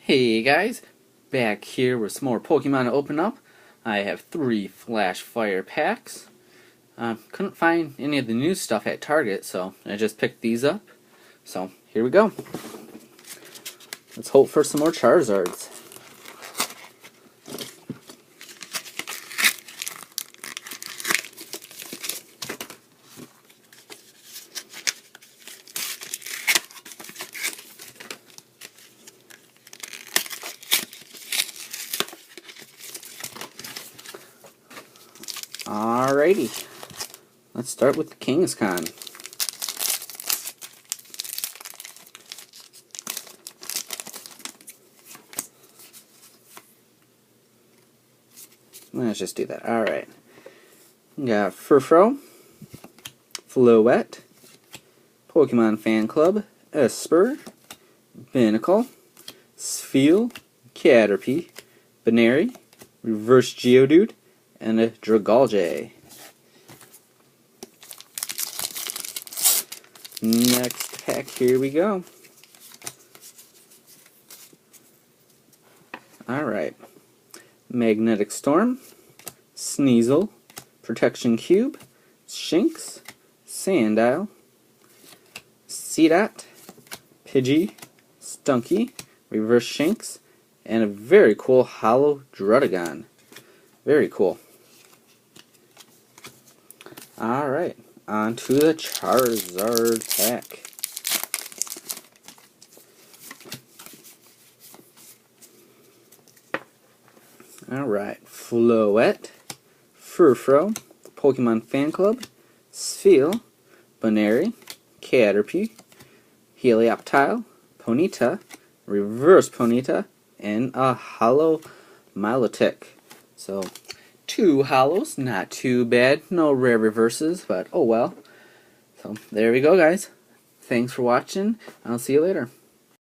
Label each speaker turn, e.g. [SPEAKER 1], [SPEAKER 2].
[SPEAKER 1] Hey guys, back here with some more Pokemon to open up. I have 3 Flashfire packs. Couldn't find any of the new stuff at Target, so I just picked these up. So here we go. Let's hope for some more Charizards. Alrighty, let's start with the Kangaskhan. Let's just do that. Alright. We got Furfrou, Floette, Pokemon Fan Club, Esper, Binnacle, Spheal, Caterpie, Baneri, Reverse Geodude, and a Dragalge. Next pack, here we go. Alright. Magnetic Storm, Sneasel, Protection Cube, Shinx, Sandile, Seedot, Pidgey, Stunky, Reverse Shinx, and a very cool Hollow Druddigon. Very cool. Alright, on to the Charizard pack. Alright, Floette, Furfrou, Pokemon Fan Club, Spheal, Baneri, Caterpie, Helioptile, Ponyta, Reverse Ponyta, and a Hollow Milotic. So, 2 hollows, not too bad. No rare reverses, but oh well. So, there we go, guys. Thanks for watching. I'll see you later.